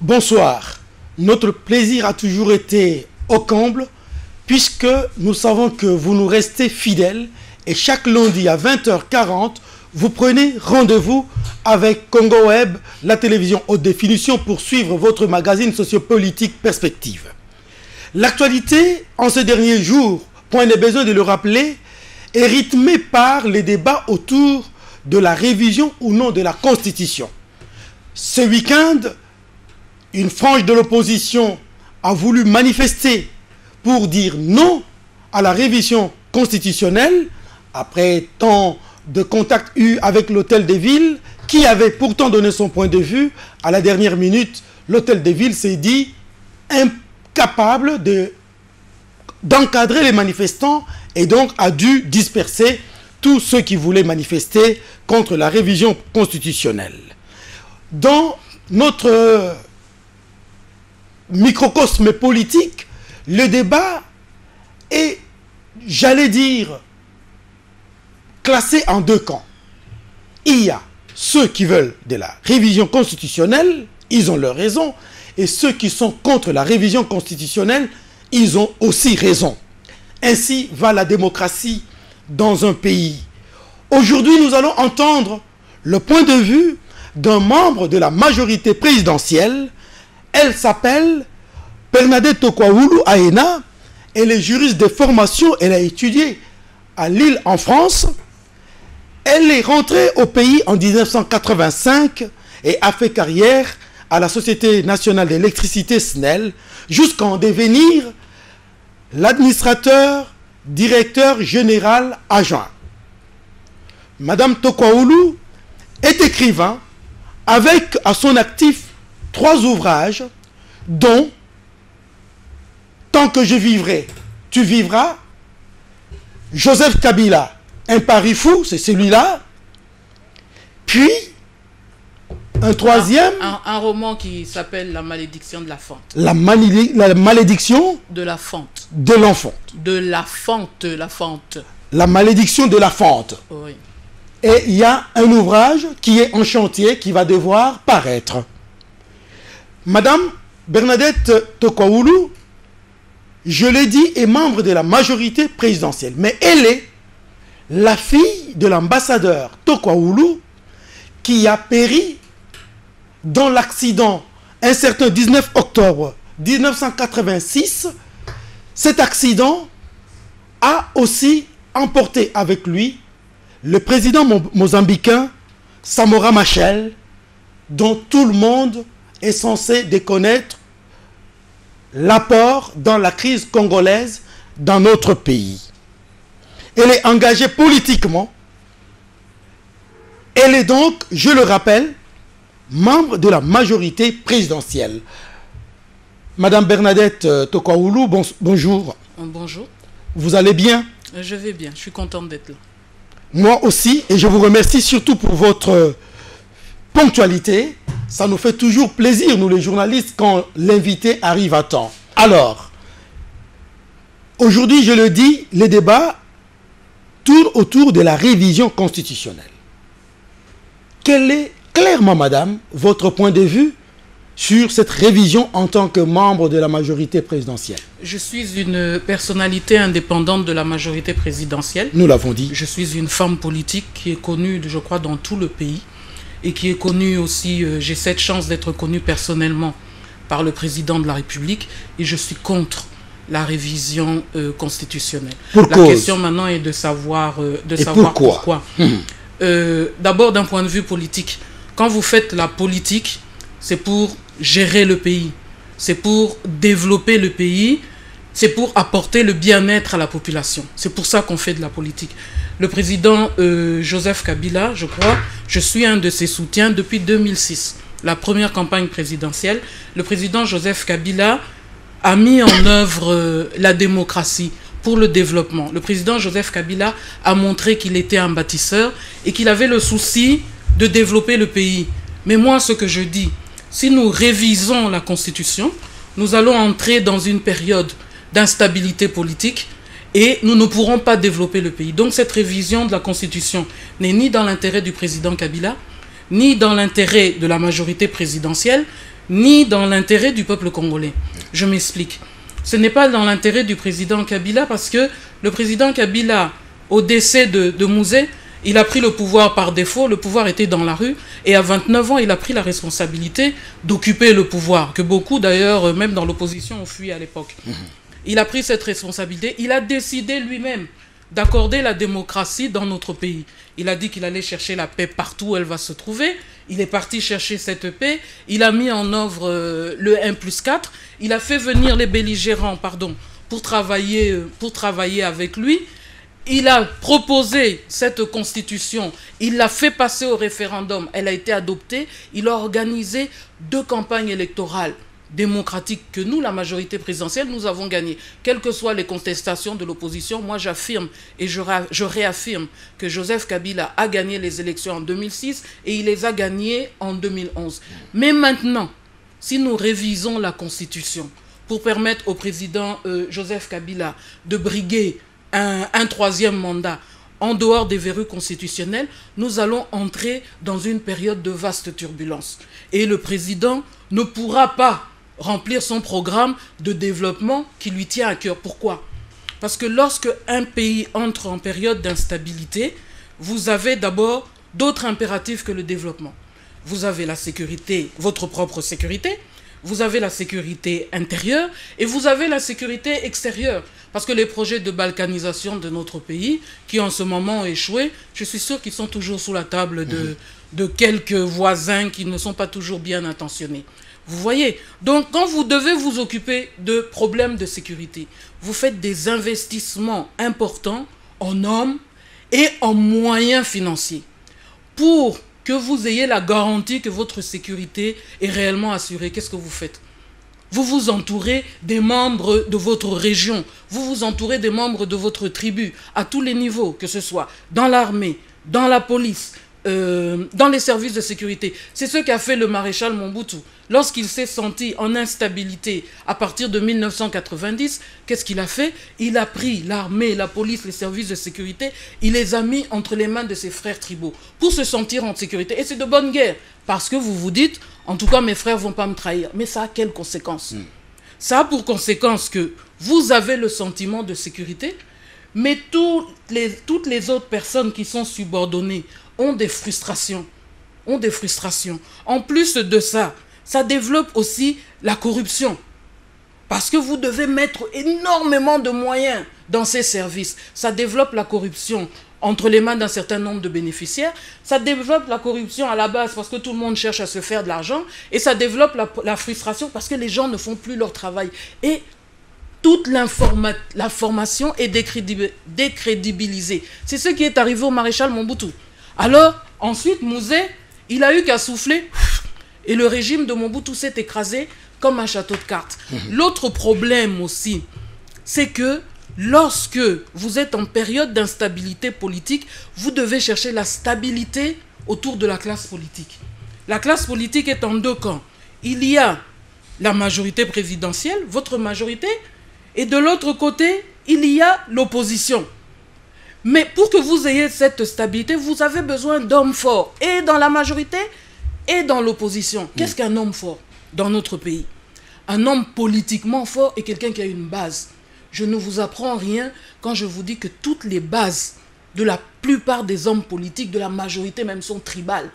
Bonsoir. Notre plaisir a toujours été au comble puisque nous savons que vous nous restez fidèles et chaque lundi à 20h40, vous prenez rendez-vous avec Congo Web, la télévision haute définition pour suivre votre magazine sociopolitique Perspective. L'actualité en ces derniers jours, point n'est besoin de le rappeler, est rythmée par les débats autour de la révision ou non de la Constitution. Ce week-end, une frange de l'opposition a voulu manifester pour dire non à la révision constitutionnelle après tant de contacts eus avec l'Hôtel des Villes qui avait pourtant donné son point de vue. À la dernière minute, l'Hôtel des Villes s'est dit incapable d'encadrer les manifestants et donc a dû disperser tous ceux qui voulaient manifester contre la révision constitutionnelle. Dans notre microcosme politique, le débat est, j'allais dire, classé en deux camps. Il y a ceux qui veulent de la révision constitutionnelle, ils ont leur raison, et ceux qui sont contre la révision constitutionnelle, ils ont aussi raison. Ainsi va la démocratie dans un pays. Aujourd'hui, nous allons entendre le point de vue d'un membre de la majorité présidentielle. Elle s'appelle Bernadette Tokwaoulou Aena. Elle est juriste de formation. Elle a étudié à Lille en France. Elle est rentrée au pays en 1985 et a fait carrière à la Société nationale d'électricité SNEL jusqu'à en devenir l'administrateur, directeur général adjoint. Madame Tokwaoulou est écrivain avec à son actif 3 ouvrages dont Tant que je vivrai, tu vivras, Joseph Kabila, un pari fou, c'est celui-là, puis un troisième... Un roman qui s'appelle La malédiction de la fente. La malédiction de la fente. De l'enfant. De la fente, la fente. La malédiction de la fente. Oui. Et il y a un ouvrage qui est en chantier, qui va devoir paraître. Madame Bernadette Tokwaoulou, je l'ai dit, est membre de la majorité présidentielle. Mais elle est la fille de l'ambassadeur Tokwaoulou qui a péri dans l'accident un certain 19 octobre 1986. Cet accident a aussi emporté avec lui le président mozambicain Samora Machel, dont tout le monde est censé déconnaître l'apport dans la crise congolaise dans notre pays. Elle est engagée politiquement. Elle est donc, je le rappelle, membre de la majorité présidentielle. Madame Bernadette Tokwaoulou, bonjour. Bonjour. Vous allez bien? Je vais bien, je suis contente d'être là. Moi aussi, et je vous remercie surtout pour votre ponctualité. Ça nous fait toujours plaisir, nous les journalistes, quand l'invité arrive à temps. Alors, aujourd'hui, je le dis, les débats tournent autour de la révision constitutionnelle. Quel est, clairement, madame, votre point de vue sur cette révision en tant que membre de la majorité présidentielle? Je suis une personnalité indépendante de la majorité présidentielle. Nous l'avons dit. Je suis une femme politique qui est connue, je crois, dans tout le pays. Et qui est connue aussi, j'ai cette chance d'être connue personnellement par le président de la République. Et je suis contre la révision constitutionnelle. La question maintenant est de savoir, pourquoi. D'abord, d'un point de vue politique. Quand vous faites la politique, c'est pour gérer le pays. C'est pour développer le pays. C'est pour apporter le bien-être à la population. C'est pour ça qu'on fait de la politique. Le président Joseph Kabila, je crois, je suis un de ses soutiens depuis 2006. La première campagne présidentielle, le président Joseph Kabila a mis en œuvre la démocratie pour le développement. Le président Joseph Kabila a montré qu'il était un bâtisseur et qu'il avait le souci de développer le pays. Mais moi, ce que je dis, si nous révisons la Constitution, nous allons entrer dans une période d'instabilité politique et nous ne pourrons pas développer le pays. Donc cette révision de la Constitution n'est ni dans l'intérêt du président Kabila, ni dans l'intérêt de la majorité présidentielle, ni dans l'intérêt du peuple congolais. Je m'explique. Ce n'est pas dans l'intérêt du président Kabila parce que le président Kabila, au décès de Mouzé, il a pris le pouvoir par défaut, le pouvoir était dans la rue, et à 29 ans, il a pris la responsabilité d'occuper le pouvoir, que beaucoup d'ailleurs, même dans l'opposition, ont fui à l'époque. Il a pris cette responsabilité, il a décidé lui-même d'accorder la démocratie dans notre pays. Il a dit qu'il allait chercher la paix partout où elle va se trouver. Il est parti chercher cette paix. Il a mis en œuvre le 1+4. Il a fait venir les belligérants, pour travailler avec lui. Il a proposé cette constitution. Il l'a fait passer au référendum. Elle a été adoptée. Il a organisé 2 campagnes électorales démocratique que nous, la majorité présidentielle, nous avons gagné. Quelles que soient les contestations de l'opposition, moi j'affirme et je réaffirme que Joseph Kabila a gagné les élections en 2006 et il les a gagnées en 2011. Mais maintenant, si nous révisons la Constitution pour permettre au président Joseph Kabila de briguer un 3e mandat en dehors des verrous constitutionnels, nous allons entrer dans une période de vaste turbulence. Et le président ne pourra pas remplir son programme de développement qui lui tient à cœur. Pourquoi? Parce que lorsque un pays entre en période d'instabilité, vous avez d'abord d'autres impératifs que le développement. Vous avez la sécurité, votre propre sécurité, vous avez la sécurité intérieure et vous avez la sécurité extérieure. Parce que les projets de balkanisation de notre pays, qui en ce moment ont échoué, je suis sûr qu'ils sont toujours sous la table de quelques voisins qui ne sont pas toujours bien intentionnés. Vous voyez? Donc, quand vous devez vous occuper de problèmes de sécurité, vous faites des investissements importants en hommes et en moyens financiers pour que vous ayez la garantie que votre sécurité est réellement assurée. Qu'est-ce que vous faites? Vous vous entourez des membres de votre région, vous vous entourez des membres de votre tribu, à tous les niveaux, que ce soit dans l'armée, dans la police, dans les services de sécurité. C'est ce qu'a fait le maréchal Mobutu. Lorsqu'il s'est senti en instabilité à partir de 1990, qu'est-ce qu'il a fait? Il a pris l'armée, la police, les services de sécurité, il les a mis entre les mains de ses frères tribaux pour se sentir en sécurité. Et c'est de bonne guerre, parce que vous vous dites, en tout cas mes frères ne vont pas me trahir. Mais ça a quelles conséquences? Ça a pour conséquence que vous avez le sentiment de sécurité, mais toutes les autres personnes qui sont subordonnées ont des frustrations. En plus de ça, ça développe aussi la corruption. Parce que vous devez mettre énormément de moyens dans ces services. Ça développe la corruption entre les mains d'un certain nombre de bénéficiaires. Ça développe la corruption à la base parce que tout le monde cherche à se faire de l'argent. Et ça développe la frustration parce que les gens ne font plus leur travail. Et toute l'information est décrédibilisée. C'est ce qui est arrivé au maréchal Mobutu. Alors, ensuite, Mouzé, il a eu qu'à souffler et le régime de Mobutu s'est écrasé comme un château de cartes. L'autre problème aussi, c'est que lorsque vous êtes en période d'instabilité politique, vous devez chercher la stabilité autour de la classe politique. La classe politique est en 2 camps. Il y a la majorité présidentielle, votre majorité, et de l'autre côté, il y a l'opposition. Mais pour que vous ayez cette stabilité, vous avez besoin d'hommes forts, et dans la majorité, et dans l'opposition. Qu'est-ce qu'un homme fort dans notre pays? Un homme politiquement fort est quelqu'un qui a une base. Je ne vous apprends rien quand je vous dis que toutes les bases de la plupart des hommes politiques, de la majorité même, sont tribales.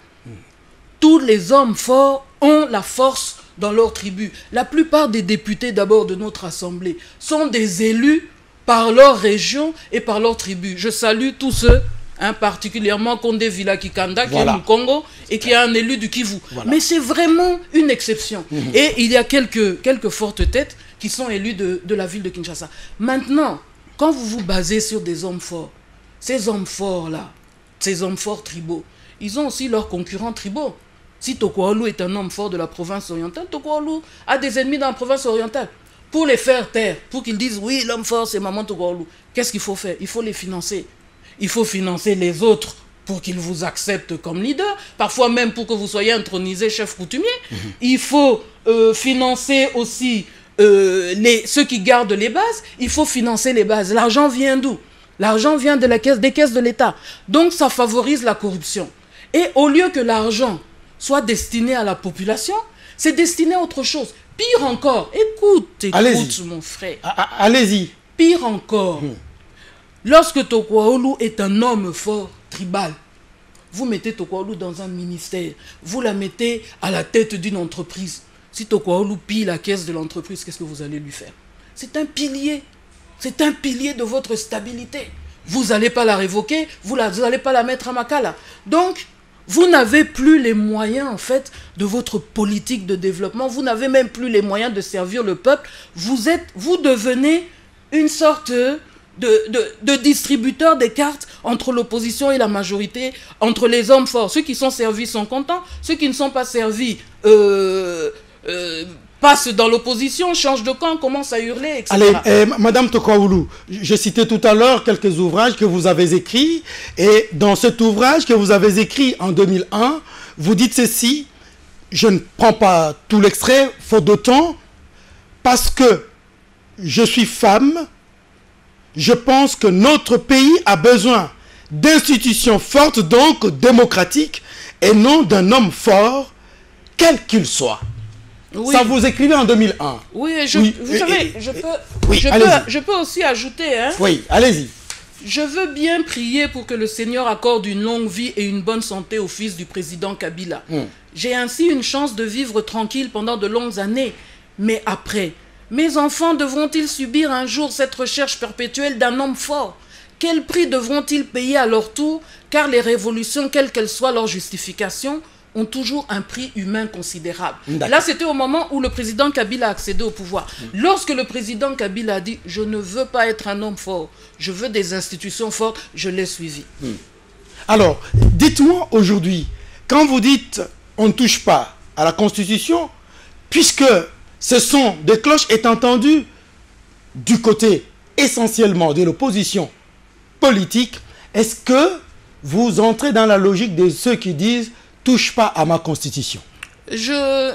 Tous les hommes forts ont la force dans leur tribu. La plupart des députés d'abord de notre assemblée sont des élus par leur région et par leur tribu. Je salue tous ceux, particulièrement Kondé Vila Kikanda, qui est au Congo et qui est un élu du Kivu. Mais c'est vraiment une exception. Et il y a quelques fortes têtes qui sont élus de la ville de Kinshasa. Maintenant, quand vous vous basez sur des hommes forts, ces hommes forts-là, ces hommes forts tribaux, ils ont aussi leurs concurrents tribaux. Si Tokwaolu est un homme fort de la province orientale, Tokwaolu a des ennemis dans la province orientale. Pour les faire taire, pour qu'ils disent, oui, l'homme fort, c'est Maman Tokwaolu. Qu'est-ce qu'il faut faire? Il faut les financer. Il faut financer les autres pour qu'ils vous acceptent comme leader, parfois même pour que vous soyez intronisé chef coutumier. Il faut financer aussi ceux qui gardent les bases. Il faut financer les bases. L'argent vient d'où? L'argent vient de des caisses de l'État. Donc ça favorise la corruption. Et au lieu que l'argent soit destiné à la population, C'est destiné à autre chose. Pire encore, écoute mon frère. Allez-y. Pire encore, lorsque Tokwaolu est un homme fort, tribal, vous mettez Tokwaolu dans un ministère, vous la mettez à la tête d'une entreprise. Si Tokwaolu pille la caisse de l'entreprise, qu'est-ce que vous allez lui faire? C'est un pilier. C'est un pilier de votre stabilité. Vous n'allez pas la révoquer, vous n'allez pas la mettre à Makala. Donc, vous n'avez plus les moyens, en fait, de votre politique de développement. Vous n'avez même plus les moyens de servir le peuple. Vous devenez une sorte de distributeur des cartes entre l'opposition et la majorité, entre les hommes forts. Ceux qui sont servis sont contents, ceux qui ne sont pas servis passent dans l'opposition, changent de camp, commencent à hurler, etc. Allez, Madame Tokwaolu, je citais tout à l'heure quelques ouvrages que vous avez écrits, et dans cet ouvrage que vous avez écrit en 2001, vous dites ceci, je ne prends pas tout l'extrait, faute de temps, parce que je suis femme, je pense que notre pays a besoin d'institutions fortes, donc démocratiques, et non d'un homme fort, quel qu'il soit. Oui. Ça vous écrivez en 2001. Oui, vous savez, je peux aussi ajouter. Hein, oui, allez-y. Je veux bien prier pour que le Seigneur accorde une longue vie et une bonne santé au fils du président Kabila. J'ai ainsi une chance de vivre tranquille pendant de longues années. Mais après, mes enfants devront-ils subir un jour cette recherche perpétuelle d'un homme fort? Quel prix devront-ils payer à leur tour? Car les révolutions, quelle qu'elle soit leur justification, ont toujours un prix humain considérable. Là, c'était au moment où le président Kabila a accédé au pouvoir. Lorsque le président Kabila a dit « Je ne veux pas être un homme fort, je veux des institutions fortes », je l'ai suivi. Alors, dites-moi aujourd'hui, quand vous dites « On ne touche pas à la Constitution », puisque ce sont des cloches est entendues du côté essentiellement de l'opposition politique, est-ce que vous entrez dans la logique de ceux qui disent « touche pas à ma constitution » ? Je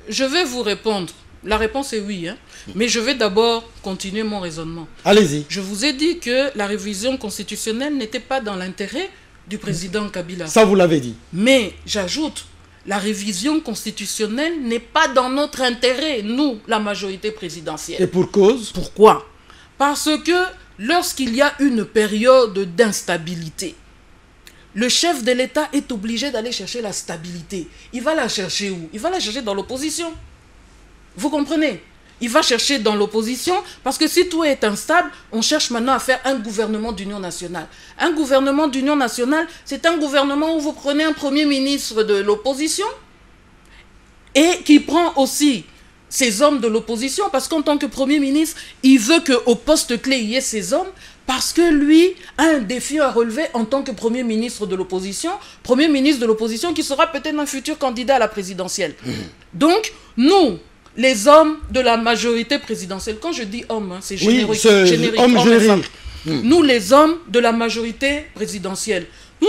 vais vous répondre. La réponse est oui, hein. Mais je vais d'abord continuer mon raisonnement. Allez-y. Je vous ai dit que la révision constitutionnelle n'était pas dans l'intérêt du président Kabila. Ça, vous l'avez dit. Mais j'ajoute, la révision constitutionnelle n'est pas dans notre intérêt, nous, la majorité présidentielle. Et pour cause? Pourquoi? Parce que lorsqu'il y a une période d'instabilité, le chef de l'État est obligé d'aller chercher la stabilité. Il va la chercher où? Il va la chercher dans l'opposition. Vous comprenez? Il va chercher dans l'opposition parce que si tout est instable, on cherche maintenant à faire un gouvernement d'union nationale. Un gouvernement d'union nationale, c'est un gouvernement où vous prenez un premier ministre de l'opposition et qui prend aussi ces hommes de l'opposition parce qu'en tant que premier ministre, il veut qu'au poste clé, il y ait ces hommes parce que lui a un défi à relever en tant que premier ministre de l'opposition qui sera peut-être un futur candidat à la présidentielle. Donc, nous, les hommes de la majorité présidentielle, quand je dis hommes, hein, c'est générique, générique, homme générique. Nous, les hommes de la majorité présidentielle, nous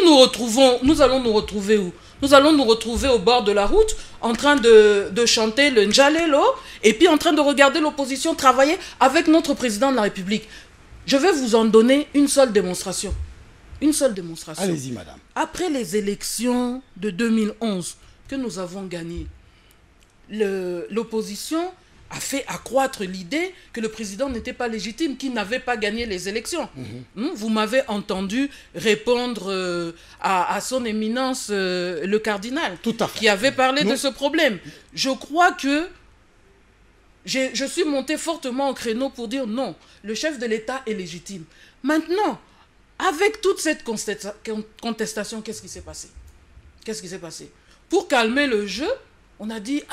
allons nous retrouver où? Nous allons nous retrouver au bord de la route, en train de chanter le Njalelo, et puis en train de regarder l'opposition travailler avec notre président de la République. Je vais vous en donner une seule démonstration. Une seule démonstration. Allez-y, madame. Après les élections de 2011 que nous avons gagnées, l'opposition a fait accroître l'idée que le président n'était pas légitime, qu'il n'avait pas gagné les élections. Vous m'avez entendu répondre à son éminence, le cardinal, tout à fait, qui avait parlé de ce problème. Je crois que je suis monté fortement au créneau pour dire non, le chef de l'État est légitime. Maintenant, avec toute cette contestation, qu'est-ce qui s'est passé? Qu'est-ce qui s'est passé? Pour calmer le jeu, on a dit,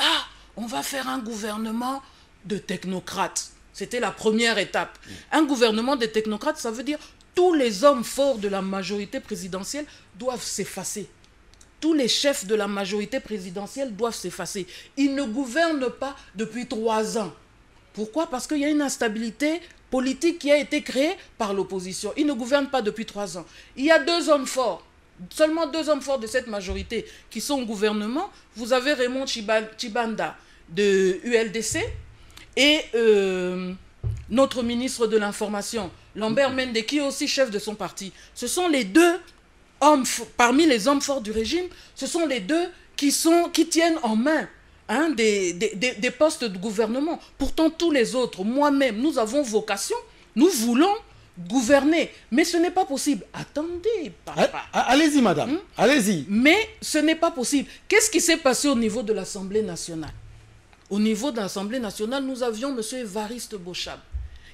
on va faire un gouvernement de technocrates. C'était la première étape. Un gouvernement de technocrates, ça veut dire tous les hommes forts de la majorité présidentielle doivent s'effacer. Tous les chefs de la majorité présidentielle doivent s'effacer. Ils ne gouvernent pas depuis 3 ans. Pourquoi? Parce qu'il y a une instabilité politique qui a été créée par l'opposition. Ils ne gouvernent pas depuis 3 ans. Il y a 2 hommes forts. Seulement 2 hommes forts de cette majorité qui sont au gouvernement. Vous avez Raymond Tshibanda de ULDC et notre ministre de l'Information, Lambert Mende, qui est aussi chef de son parti. Ce sont les 2 hommes, parmi les hommes forts du régime, ce sont les 2 qui tiennent en main hein, des postes de gouvernement. Pourtant, tous les autres, moi-même, nous avons vocation, nous voulons gouverner. Mais ce n'est pas possible. Attendez, papa. Allez-y, madame. Allez-y. Mais ce n'est pas possible. Qu'est-ce qui s'est passé au niveau de l'Assemblée nationale? Au niveau de l'Assemblée nationale, nous avions M. Évariste Bochab,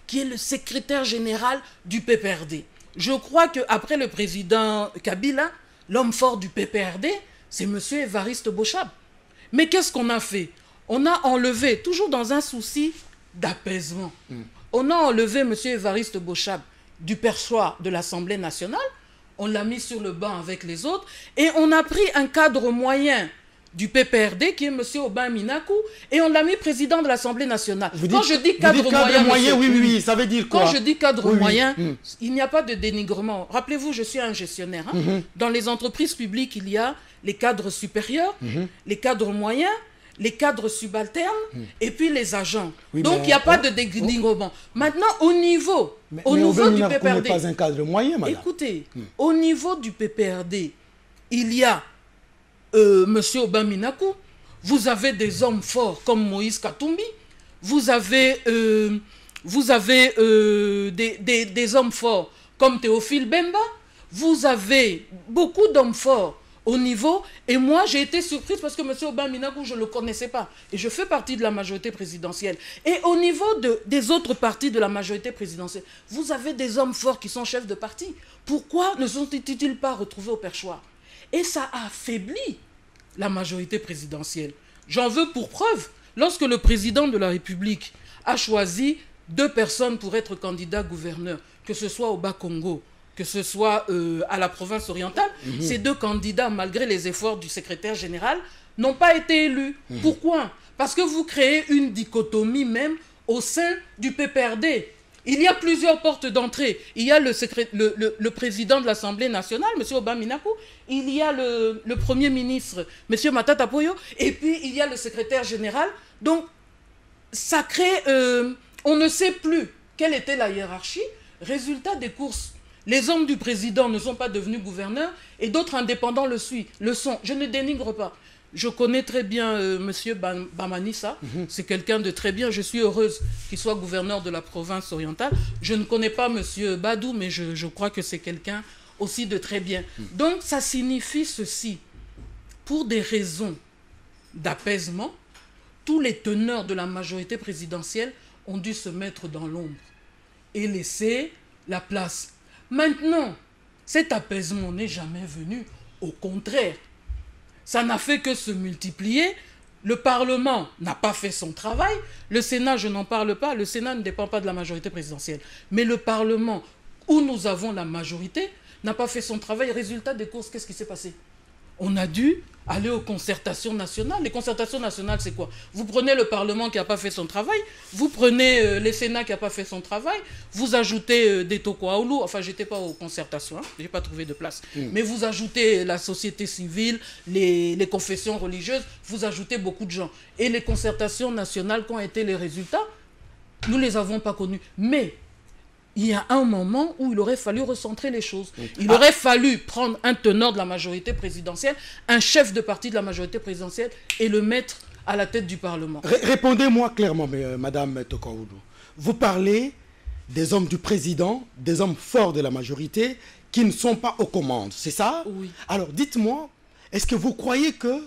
qui est le secrétaire général du PPRD. Je crois qu'après le président Kabila, l'homme fort du PPRD, c'est M. Évariste Bochab. Mais qu'est-ce qu'on a fait? On a enlevé, toujours dans un souci d'apaisement, on a enlevé M. Évariste Bochab du perchoir de l'Assemblée nationale, on l'a mis sur le banc avec les autres, et on a pris un cadre moyen du PPRD, qui est M. Aubin Minakou, et on l'a mis président de l'Assemblée nationale. Quand je dis cadre moyen, oui, ça veut dire quoi? Quand je dis cadre moyen, il n'y a pas de dénigrement. Rappelez-vous, je suis un gestionnaire. Dans les entreprises publiques, il y a les cadres supérieurs, les cadres moyens, les cadres subalternes, et puis les agents. Donc, il n'y a pas de dénigrement. Maintenant, au niveau du PPRD... n'est pas un cadre moyen, madame. Écoutez, au niveau du PPRD, il y a Monsieur Aubin Minakou, vous avez des hommes forts comme Moïse Katumbi, vous avez des hommes forts comme Théophile Bemba, vous avez beaucoup d'hommes forts au niveau, et moi j'ai été surprise parce que Monsieur Aubin Minakou, je ne le connaissais pas, et je fais partie de la majorité présidentielle. Et au niveau des autres partis de la majorité présidentielle, vous avez des hommes forts qui sont chefs de parti. Pourquoi ne sont-ils pas retrouvés au perchoir? Et ça a affaibli la majorité présidentielle. J'en veux pour preuve, lorsque le président de la République a choisi 2 personnes pour être candidat gouverneur, que ce soit au Bas-Congo, que ce soit à la province orientale, ces 2 candidats, malgré les efforts du secrétaire général, n'ont pas été élus. Pourquoi? Parce que vous créez une dichotomie même au sein du PPRD. Il y a plusieurs portes d'entrée. Il y a le président de l'Assemblée nationale, M. Aubin Minakou. Il y a le Premier ministre, M. Matata Poyo. Et puis, il y a le secrétaire général. Donc, ça crée... on ne sait plus quelle était la hiérarchie. Résultat des courses. Les hommes du président ne sont pas devenus gouverneurs et d'autres indépendants le sont. Je ne dénigre pas. Je connais très bien M. Bamanissa, c'est quelqu'un de très bien. Je suis heureuse qu'il soit gouverneur de la province orientale. Je ne connais pas M. Badou, mais je crois que c'est quelqu'un aussi de très bien. Donc ça signifie ceci. Pour des raisons d'apaisement, tous les teneurs de la majorité présidentielle ont dû se mettre dans l'ombre et laisser la place. Maintenant, cet apaisement n'est jamais venu. Au contraire, ça n'a fait que se multiplier. Le Parlement n'a pas fait son travail. Le Sénat, je n'en parle pas. Le Sénat ne dépend pas de la majorité présidentielle. Mais le Parlement, où nous avons la majorité, n'a pas fait son travail. Résultat des courses, qu'est-ce qui s'est passé? On a dû aller aux concertations nationales. Les concertations nationales, c'est quoi? Vous prenez le Parlement qui n'a pas fait son travail, vous prenez le Sénat qui n'a pas fait son travail, vous ajoutez des Tokoaoulou, enfin, j'étais pas aux concertations, hein, je n'ai pas trouvé de place, mais vous ajoutez la société civile, les confessions religieuses, vous ajoutez beaucoup de gens. Et les concertations nationales, qu'ont été les résultats? Nous ne les avons pas connus. Mais il y a un moment où il aurait fallu recentrer les choses. Il aurait fallu prendre un teneur de la majorité présidentielle, un chef de parti de la majorité présidentielle et le mettre à la tête du Parlement. Répondez-moi clairement, Madame Tokoaoulou. Vous parlez des hommes du président, des hommes forts de la majorité qui ne sont pas aux commandes, c'est ça? Oui. Alors dites-moi, est-ce que vous croyez que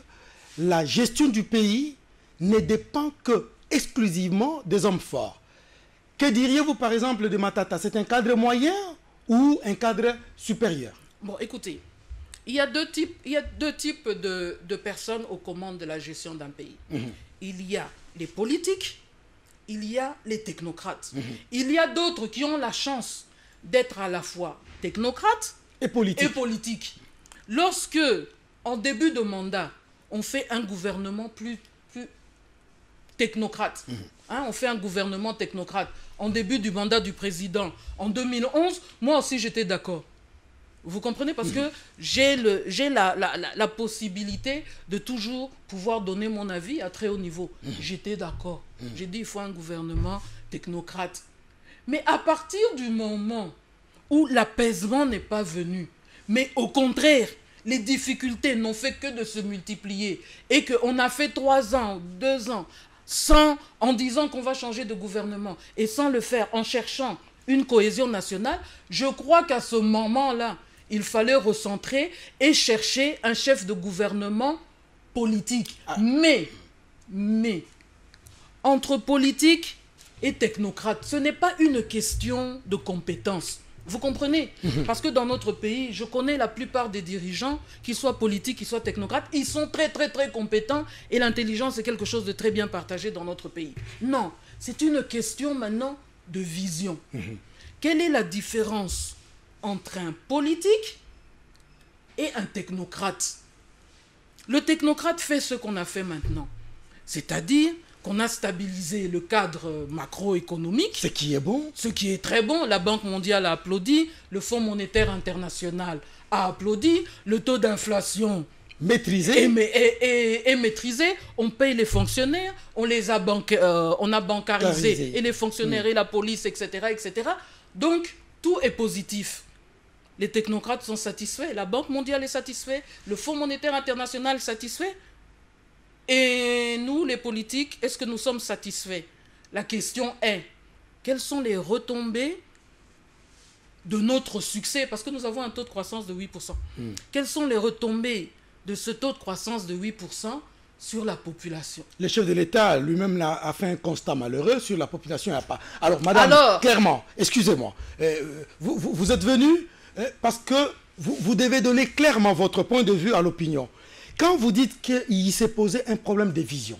la gestion du pays ne dépend que exclusivement des hommes forts? Que diriez-vous par exemple de Matata? C'est un cadre moyen ou un cadre supérieur? Bon, écoutez, il y a deux types de personnes aux commandes de la gestion d'un pays. Il y a les politiques, il y a les technocrates. Il y a d'autres qui ont la chance d'être à la fois technocrates et politiques. Lorsque, en début de mandat, on fait un gouvernement plus technocrate, on fait un gouvernement technocrate, en début du mandat du président, en 2011, moi aussi j'étais d'accord. Vous comprenez? Parce que j'ai la possibilité de toujours pouvoir donner mon avis à très haut niveau. J'étais d'accord. J'ai dit il faut un gouvernement technocrate. Mais à partir du moment où l'apaisement n'est pas venu, mais au contraire, les difficultés n'ont fait que de se multiplier et qu'on a fait 3 ans, 2 ans, en disant qu'on va changer de gouvernement et sans le faire, en cherchant une cohésion nationale, je crois qu'à ce moment-là, il fallait recentrer et chercher un chef de gouvernement politique. Mais, entre politique et technocrate, ce n'est pas une question de compétence. Vous comprenez? Parce que dans notre pays, je connais la plupart des dirigeants, qu'ils soient politiques, qu'ils soient technocrates, ils sont très compétents et l'intelligence est quelque chose de très bien partagé dans notre pays. Non, c'est une question maintenant de vision. Quelle est la différence entre un politique et un technocrate? Le technocrate fait ce qu'on a fait maintenant, c'est-à-dire qu'on a stabilisé le cadre macroéconomique. Ce qui est bon. Ce qui est très bon. La Banque mondiale a applaudi, le Fonds monétaire international a applaudi, le taux d'inflation maîtrisé. Est maîtrisé. On paye les fonctionnaires, on a bancarisé et les fonctionnaires et la police, etc., etc. Donc, tout est positif. Les technocrates sont satisfaits, la Banque mondiale est satisfaite, le Fonds monétaire international est satisfait. Et nous, les politiques, est-ce que nous sommes satisfaits? La question est, quelles sont les retombées de notre succès? Parce que nous avons un taux de croissance de 8%. Quelles sont les retombées de ce taux de croissance de 8% sur la population? Le chef de l'État lui-même a fait un constat malheureux sur la population. Alors, madame, clairement, excusez-moi, vous êtes venu parce que vous devez donner clairement votre point de vue à l'opinion. Quand vous dites qu'il s'est posé un problème de vision,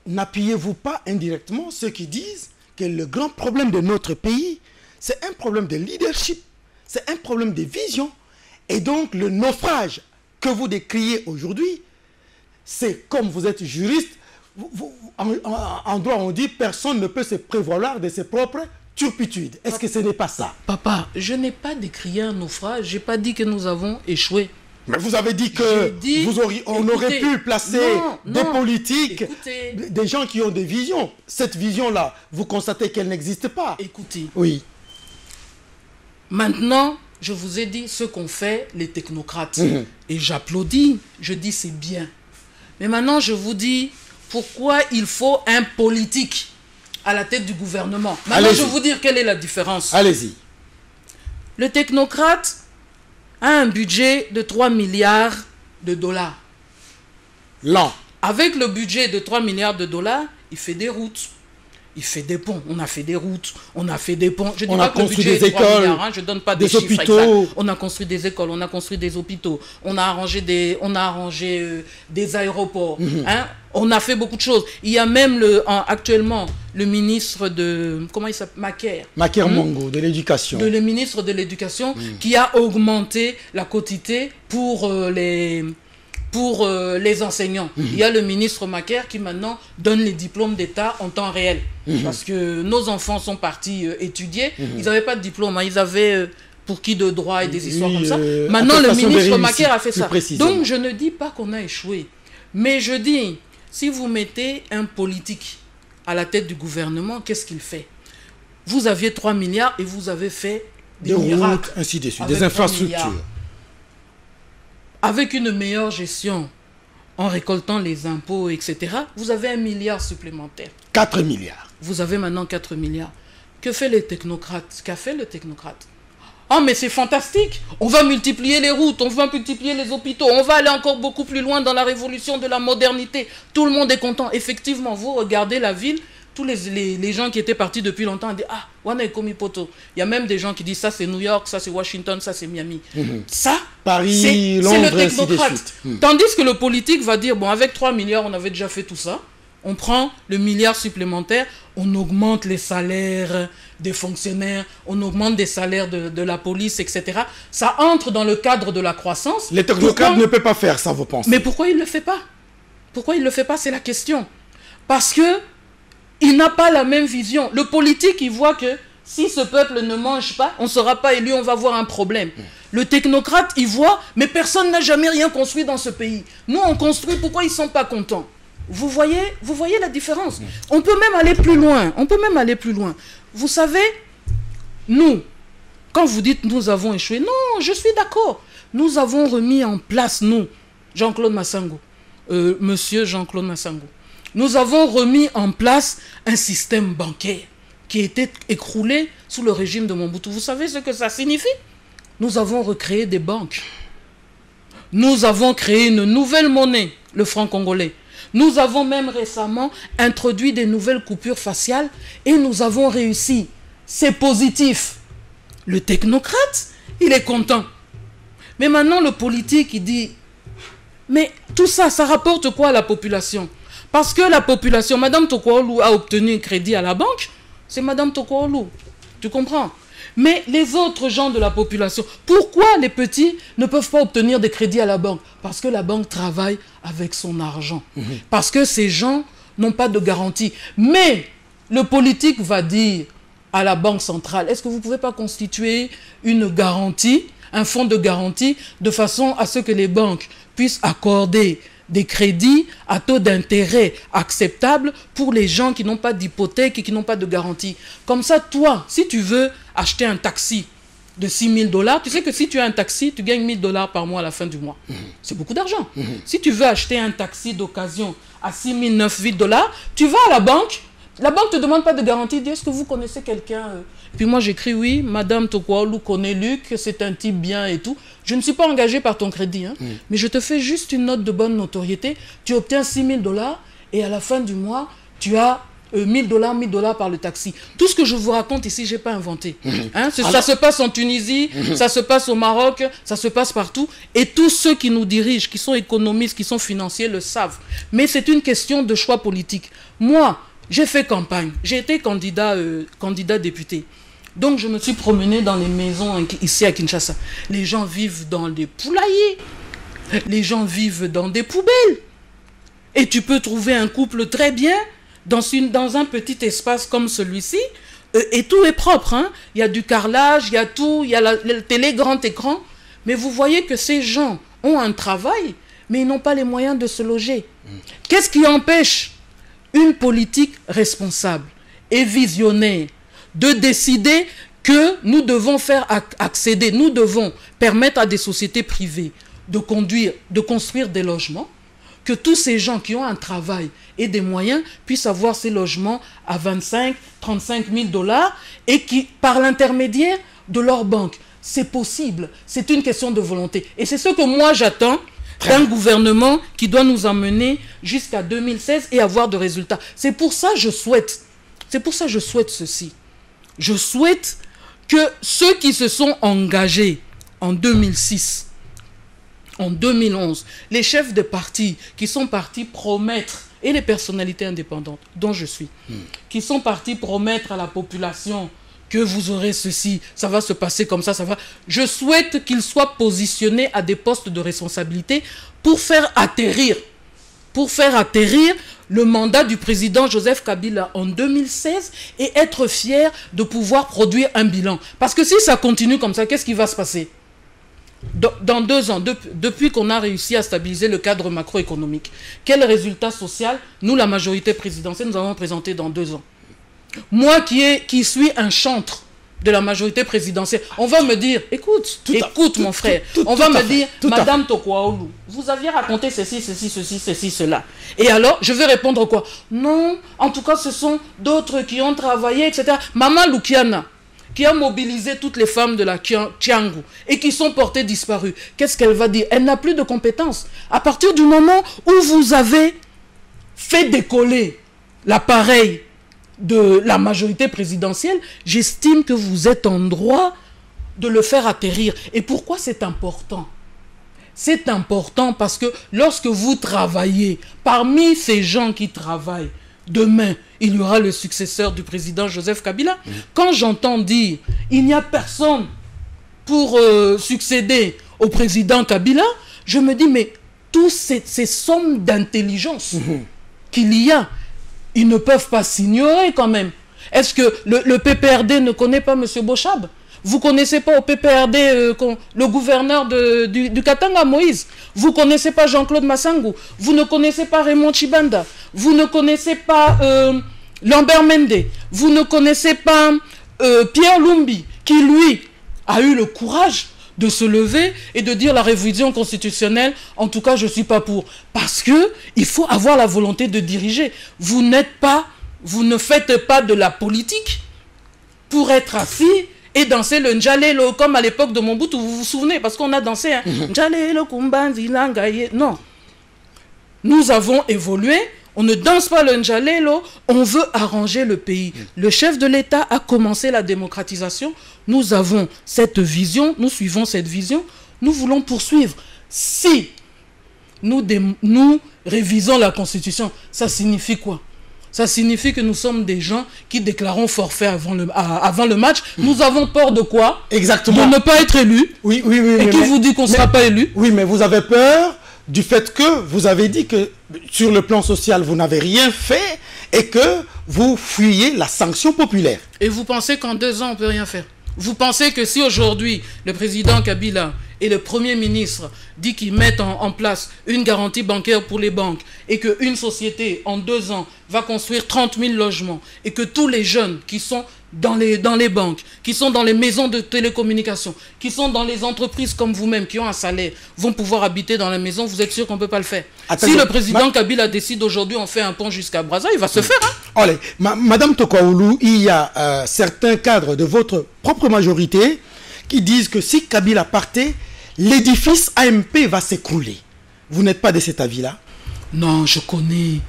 n'appuyez-vous pas indirectement ceux qui disent que le grand problème de notre pays, c'est un problème de leadership, c'est un problème de vision. Et donc, le naufrage que vous décriez aujourd'hui, c'est comme vous êtes juriste, en droit on dit personne ne peut se prévaloir de ses propres turpitudes. Est-ce que ce n'est pas ça? Papa, je n'ai pas décrié un naufrage, je n'ai pas dit que nous avons échoué. Mais vous avez dit que on aurait pu placer des politiques, des gens qui ont des visions. Cette vision-là, vous constatez qu'elle n'existe pas. Écoutez. Oui. Maintenant, je vous ai dit ce qu'ont fait les technocrates. Et j'applaudis, je dis c'est bien. Mais maintenant, je vous dis pourquoi il faut un politique à la tête du gouvernement. Maintenant, je vais vous dire quelle est la différence. Allez-y. Le technocrate a un budget de 3 milliards de dollars. L'an. Avec le budget de 3 milliards de dollars, il fait des routes, il fait des ponts. On a fait des routes, on a fait des ponts. Je dis pas que le budget est 3 milliards, je ne donne pas des chiffres exacts. On a construit des écoles, on a construit des hôpitaux, on a arrangé des aéroports. On a fait beaucoup de choses. Il y a même actuellement le ministre de... Comment il s'appelle? Maker Mongo, de l'éducation. Le ministre de l'éducation qui a augmenté la quotité pour les enseignants. Il y a le ministre Maker qui maintenant donne les diplômes d'État en temps réel. Parce que nos enfants sont partis étudier. Ils n'avaient pas de diplôme. Ils avaient pour qui de droit et des histoires comme ça. Maintenant, le ministre Maker a fait ça. Donc, je ne dis pas qu'on a échoué. Mais je dis... Si vous mettez un politique à la tête du gouvernement, qu'est-ce qu'il fait? Vous aviez 3 milliards et vous avez fait des routes, ainsi de suite, des infrastructures. Avec une meilleure gestion, en récoltant les impôts, etc., vous avez 1 milliard supplémentaire. 4 milliards. Vous avez maintenant 4 milliards. Que fait les technocrates? Qu'a fait le technocrate? Oh, mais c'est fantastique. On va multiplier les routes, on va multiplier les hôpitaux, on va aller encore beaucoup plus loin dans la révolution de la modernité. Tout le monde est content. Effectivement, vous regardez la ville, tous les gens qui étaient partis depuis longtemps disent « Ah, wana ekomi poto ». Il y a même des gens qui disent « Ça, c'est New York, ça, c'est Washington, ça, c'est Miami ». Ça, Paris, c'est Londres, le technocrate. Tandis que le politique va dire « Bon, avec 3 milliards, on avait déjà fait tout ça. On prend le milliard supplémentaire, on augmente les salaires des fonctionnaires, on augmente des salaires de la police, etc. Ça entre dans le cadre de la croissance. Les technocrates ne peuvent pas faire ça, vous pensez? Mais pourquoi il ne le fait pas? Pourquoi il ne le fait pas, c'est la question. Parce que il n'a pas la même vision. Le politique, il voit que si ce peuple ne mange pas, on ne sera pas élu, on va avoir un problème. Le technocrate, il voit, mais personne n'a jamais rien construit dans ce pays. Nous, on construit, pourquoi ils ne sont pas contents? Vous voyez la différence. On peut même aller plus loin. Vous savez, nous, Quand vous dites nous avons échoué, non, je suis d'accord. Nous avons remis en place, nous, Jean-Claude Massango, monsieur Jean-Claude Massango, nous avons remis en place un système bancaire qui était écroulé sous le régime de Mobutu. Vous savez ce que ça signifie? Nous avons recréé des banques. Nous avons créé une nouvelle monnaie, le franc congolais. Nous avons même récemment introduit des nouvelles coupures faciales et nous avons réussi. C'est positif. Le technocrate, il est content. Mais maintenant, le politique, il dit, mais tout ça, ça rapporte quoi à la population? Parce que la population, Madame Tokwaolu a obtenu un crédit à la banque, c'est Madame Tokwaolu. Tu comprends? Mais les autres gens de la population, pourquoi les petits ne peuvent pas obtenir des crédits à la banque? Parce que la banque travaille avec son argent. Parce que ces gens n'ont pas de garantie. Mais le politique va dire à la Banque centrale, est-ce que vous ne pouvez pas constituer une garantie, un fonds de garantie, de façon à ce que les banques puissent accorder des crédits à taux d'intérêt acceptables pour les gens qui n'ont pas d'hypothèque et qui n'ont pas de garantie. Comme ça, toi, si tu veux acheter un taxi de 6 000 $, tu sais que si tu as un taxi, tu gagnes 1 000 $ par mois à la fin du mois. C'est beaucoup d'argent. Si tu veux acheter un taxi d'occasion à 6 000, 9 000 $, tu vas à la banque ne te demande pas de garantie, dit est-ce que vous connaissez quelqu'un Puis moi j'écris oui, Madame Tokwaolu connaît Luc, c'est un type bien et tout. Je ne suis pas engagé par ton crédit, hein, mais je te fais juste une note de bonne notoriété. Tu obtiens 6 000 $ et à la fin du mois, tu as 1 000 $ par le taxi. Tout ce que je vous raconte ici, je n'ai pas inventé. Hein, ça se passe en Tunisie, ça se passe au Maroc, ça se passe partout. Et tous ceux qui nous dirigent, qui sont économistes, qui sont financiers, le savent. Mais c'est une question de choix politique. Moi, j'ai fait campagne. J'ai été candidat député. Donc, je me suis promené dans les maisons ici à Kinshasa. Les gens vivent dans des poulaillers. Les gens vivent dans des poubelles. Et tu peux trouver un couple très bien dans un petit espace comme celui-ci. Et tout est propre. Hein. Il y a du carrelage, il y a tout, il y a la télé grand écran. Mais vous voyez que ces gens ont un travail, mais ils n'ont pas les moyens de se loger. Qu'est-ce qui empêche une politique responsable et visionnaire de décider que nous devons faire accéder, nous devons permettre à des sociétés privées de construire des logements, que tous ces gens qui ont un travail et des moyens puissent avoir ces logements à 25, 35 000 $ et qui, par l'intermédiaire de leur banque, c'est possible, c'est une question de volonté. Et c'est ce que moi j'attends d'un gouvernement qui doit nous emmener jusqu'à 2016 et avoir de résultats. C'est pour ça que je souhaite ceci. Je souhaite que ceux qui se sont engagés en 2006, en 2011, les chefs de parti qui sont partis promettre, et les personnalités indépendantes, dont je suis, qui sont partis promettre à la population que vous aurez ceci, ça va se passer comme ça, ça va. Je souhaite qu'ils soient positionnés à des postes de responsabilité pour faire atterrir le mandat du président Joseph Kabila en 2016 et être fiers de pouvoir produire un bilan. Parce que si ça continue comme ça, qu'est-ce qui va se passer? Dans 2 ans, depuis qu'on a réussi à stabiliser le cadre macroéconomique, quel résultat social, nous, la majorité présidentielle, nous avons présenté dans 2 ans? Moi qui suis un chantre de la majorité présidentielle, on va me dire, écoute mon frère, on va me dire, Madame Tokwaolu, vous aviez raconté ceci, cela. Et alors, je vais répondre quoi? Non, en tout cas, ce sont d'autres qui ont travaillé, etc. Maman Lukiana, qui a mobilisé toutes les femmes de la Tiangou et qui sont portées disparues, qu'est-ce qu'elle va dire? Elle n'a plus de compétences. À partir du moment où vous avez fait décoller l'appareil de la majorité présidentielle, j'estime que vous êtes en droit de le faire atterrir. Et pourquoi c'est important? C'est important parce que lorsque vous travaillez, parmi ces gens qui travaillent, demain, il y aura le successeur du président Joseph Kabila. Quand j'entends dire, il n'y a personne pour succéder au président Kabila, je me dis, mais toutes ces sommes d'intelligence qu'il y a, ils ne peuvent pas s'ignorer quand même. Est-ce que le PPRD ne connaît pas M. Bochab? Vous ne connaissez pas au PPRD le gouverneur du Katanga, Moïse? Vous ne connaissez pas Jean-Claude Massango? Vous ne connaissez pas Raymond Chibanda? Vous ne connaissez pas Lambert Mende? Vous ne connaissez pas Pierre Lumbi, qui lui a eu le courage de se lever et de dire la révision constitutionnelle, en tout cas, je ne suis pas pour. Parce qu'il faut avoir la volonté de diriger. Vous ne faites pas de la politique pour être assis et danser le Njalelo, comme à l'époque de Mobutu, vous vous souvenez, parce qu'on a dansé, hein, Njalelo, Kumbanzi, Langaye. Non. Nous avons évolué. On ne danse pas le Njalelo, on veut arranger le pays. Le chef de l'État a commencé la démocratisation. Nous avons cette vision, nous suivons cette vision. Nous voulons poursuivre. Si nous révisons la Constitution, ça signifie quoi? Ça signifie que nous sommes des gens qui déclarons forfait avant le match. Nous avons peur de quoi? Exactement. De ne pas être élus. Oui. Et qui vous dit qu'on ne sera pas élu? Oui, mais vous avez peur du fait que vous avez dit que sur le plan social, vous n'avez rien fait et que vous fuyez la sanction populaire. Et vous pensez qu'en 2 ans, on ne peut rien faire? Vous pensez que si aujourd'hui, le président Kabila et le Premier ministre dit qu'ils mettent en place une garantie bancaire pour les banques et qu'une société, en 2 ans, va construire 30 000 logements et que tous les jeunes qui sont dans les banques, qui sont dans les maisons de télécommunications, qui sont dans les entreprises comme vous-même, qui ont un salaire, vont pouvoir habiter dans la maison, vous êtes sûr qu'on ne peut pas le faire? Si le président Kabila décide aujourd'hui, on fait un pont jusqu'à Brazza, il va se faire. Hein? Allez, Madame Tokwaoulou, il y a certains cadres de votre propre majorité qui disent que si Kabila partait, l'édifice AMP va s'écrouler. Vous n'êtes pas de cet avis-là? Non, je connais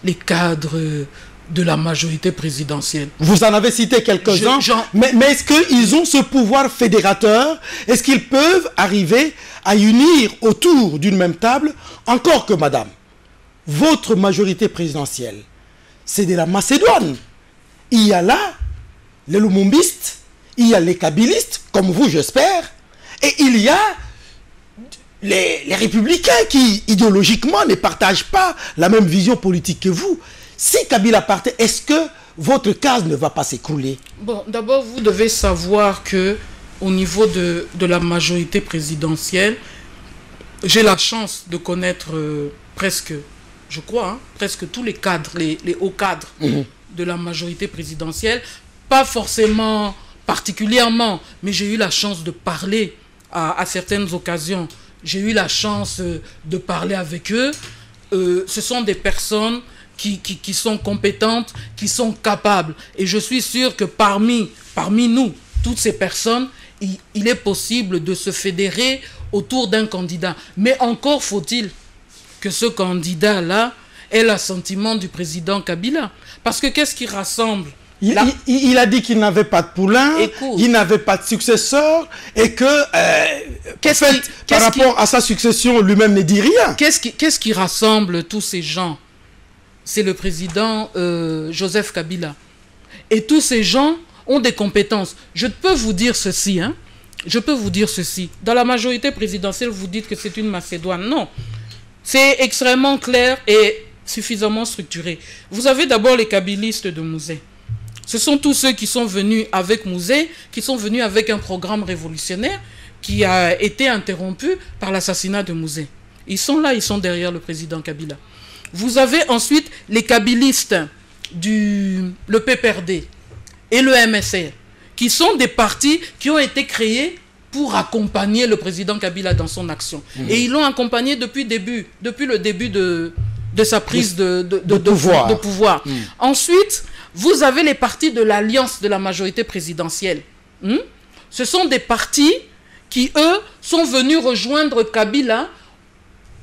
les cadres de la majorité présidentielle. Vous en avez cité quelques-uns, mais est-ce qu'ils ont ce pouvoir fédérateur? Est-ce qu'ils peuvent arriver à unir autour d'une même table? Encore que, madame, votre majorité présidentielle, c'est de la Macédoine. Il y a là les lumumbistes, il y a les kabylistes, comme vous, j'espère, et il y a les républicains qui, idéologiquement, ne partagent pas la même vision politique que vous. Si Kabila partait, est-ce que votre case ne va pas s'écrouler? Bon, d'abord, vous devez savoir que au niveau de la majorité présidentielle, j'ai la chance de connaître presque, je crois, hein, presque tous les cadres, les hauts cadres de la majorité présidentielle. Pas forcément particulièrement, mais j'ai eu la chance de parler à certaines occasions. J'ai eu la chance de parler avec eux. Ce sont des personnes qui sont compétentes, qui sont capables. Et je suis sûr que parmi nous, toutes ces personnes, il est possible de se fédérer autour d'un candidat. Mais encore faut-il que ce candidat-là ait l'assentiment du président Kabila. Parce que qu'est-ce qui rassemble? Il a dit qu'il n'avait pas de poulain, il n'avait pas de successeur, et que, par rapport à sa succession, lui-même ne dit rien. Qu'est-ce qui rassemble tous ces gens? C'est le président Joseph Kabila. Et tous ces gens ont des compétences. Je peux vous dire ceci, hein. Je peux vous dire ceci. Dans la majorité présidentielle, vous dites que c'est une Macédoine. Non. C'est extrêmement clair et suffisamment structuré. Vous avez d'abord les kabylistes de Mouzé. Ce sont tous ceux qui sont venus avec Mouzé, qui sont venus avec un programme révolutionnaire qui a été interrompu par l'assassinat de Mouzé. Ils sont là, ils sont derrière le président Kabila. Vous avez ensuite les kabylistes le PPRD et le MSR, qui sont des partis qui ont été créés pour accompagner le président Kabila dans son action. Et ils l'ont accompagné depuis le début de sa prise de pouvoir. Ensuite, vous avez les partis de l'alliance de la majorité présidentielle. Ce sont des partis qui, eux, sont venus rejoindre Kabila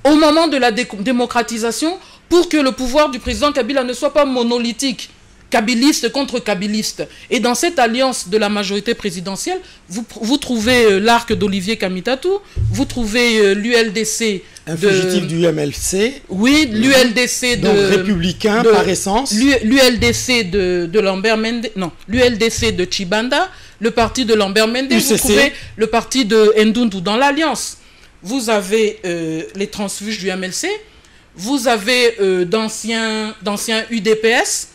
au moment de la démocratisation pour que le pouvoir du président Kabila ne soit pas monolithique, kabiliste contre kabiliste. Et dans cette alliance de la majorité présidentielle, vous trouvez l'arc d'Olivier Kamitatou, vous trouvez l'ULDC un fugitif du MLC. Oui, l'ULDC donc républicain par essence. L'ULDC de Lambert Mende, non, l'ULDC de Chibanda, le parti de Lambert Mende, vous trouvez le parti de Ndundu dans l'alliance. Vous avez les transfuges du MLC, vous avez d'anciens UDPS,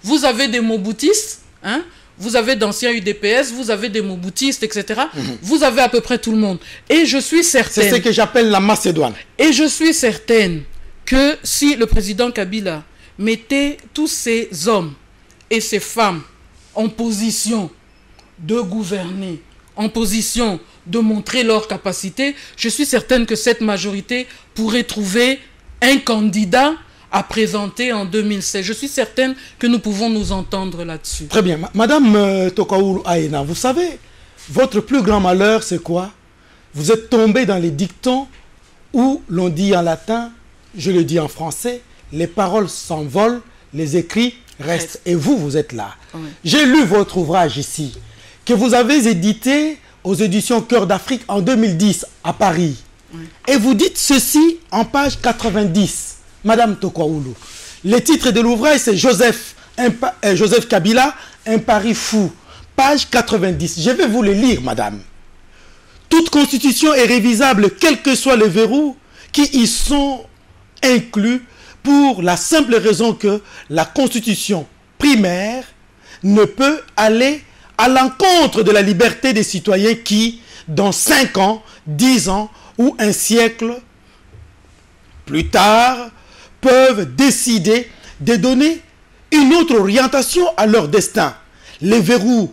vous avez des Mobutistes, hein, vous avez d'anciens UDPS, vous avez des Mobutistes, etc. Vous avez à peu près tout le monde. Et je suis certaine... C'est ce que j'appelle la Macédoine. Et je suis certaine que si le président Kabila mettait tous ces hommes et ces femmes en position de gouverner, en position de montrer leur capacité, je suis certaine que cette majorité pourrait trouver un candidat à présenter en 2016. Je suis certaine que nous pouvons nous entendre là-dessus. Très bien. Madame Tokaoulou Aïna, vous savez, votre plus grand malheur, c'est quoi? Vous êtes tombé dans les dictons où l'on dit en latin, je le dis en français, les paroles s'envolent, les écrits restent. Et vous, vous êtes là. Oui. J'ai lu votre ouvrage ici, que vous avez édité aux éditions Cœur d'Afrique en 2010 à Paris. Oui. Et vous dites ceci en page 90, Madame Tokaoulou. Le titre de l'ouvrage, c'est Joseph Kabila, un pari fou. Page 90. Je vais vous le lire, madame. Toute constitution est révisable, quels que soient les verrous qui y sont inclus, pour la simple raison que la constitution primaire ne peut aller à l'encontre de la liberté des citoyens qui, dans 5 ans, 10 ans ou un siècle plus tard, peuvent décider de donner une autre orientation à leur destin. Les verrous,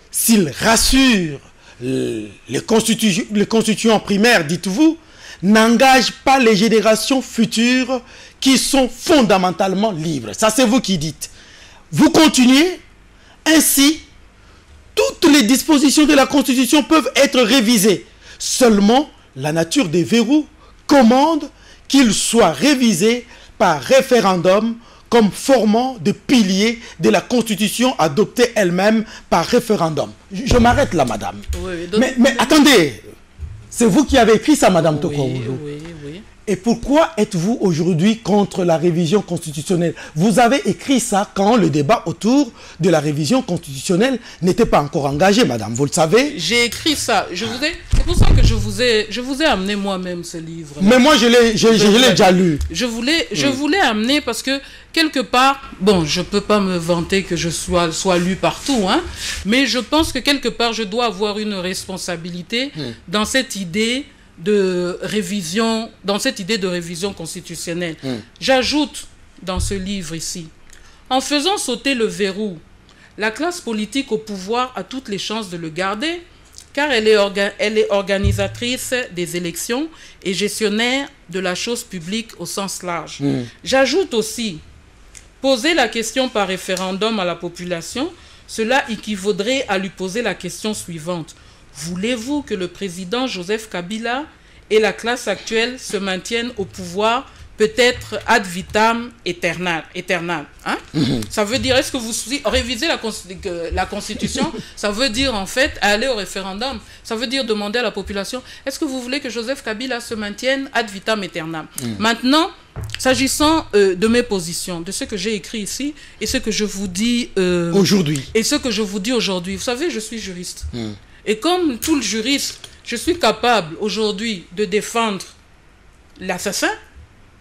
s'ils rassurent les constituants primaires, dites-vous, n'engagent pas les générations futures qui sont fondamentalement libres. Ça, c'est vous qui dites. Vous continuez. Ainsi, toutes les dispositions de la Constitution peuvent être révisées. Seulement, la nature des verrous commande qu'ils soient révisés par référendum comme formant des piliers de la Constitution adoptée elle-même par référendum. Je m'arrête là, madame. Oui, donc, mais attendez, c'est vous qui avez écrit ça, madame Tokaoulou. Oui. Et pourquoi êtes-vous aujourd'hui contre la révision constitutionnelle? Vous avez écrit ça quand le débat autour de la révision constitutionnelle n'était pas encore engagé, madame, vous le savez. J'ai écrit ça. C'est pour ça que je vous ai amené moi-même ce livre. Mais moi, je l'ai déjà lu. Je voulais amener parce que, quelque part, bon, je ne peux pas me vanter que je sois lu partout, hein, mais je pense que quelque part, je dois avoir une responsabilité dans cette idée de révision constitutionnelle. J'ajoute dans ce livre ici, en faisant sauter le verrou, la classe politique au pouvoir a toutes les chances de le garder, car elle est organisatrice des élections et gestionnaire de la chose publique au sens large. J'ajoute aussi, poser la question par référendum à la population, cela équivaudrait à lui poser la question suivante. Voulez-vous que le président Joseph Kabila et la classe actuelle se maintiennent au pouvoir, peut-être ad vitam aeternam, hein? Ça veut dire, est-ce que vous révisez la Constitution? Ça veut dire, en fait, aller au référendum. Ça veut dire demander à la population, est-ce que vous voulez que Joseph Kabila se maintienne ad vitam aeternam? Maintenant, s'agissant de mes positions, de ce que j'ai écrit ici, et ce que je vous dis aujourd'hui. Et ce que je vous dis aujourd'hui. Vous savez, je suis juriste. Et comme tout le juriste, je suis capable aujourd'hui de défendre l'assassin.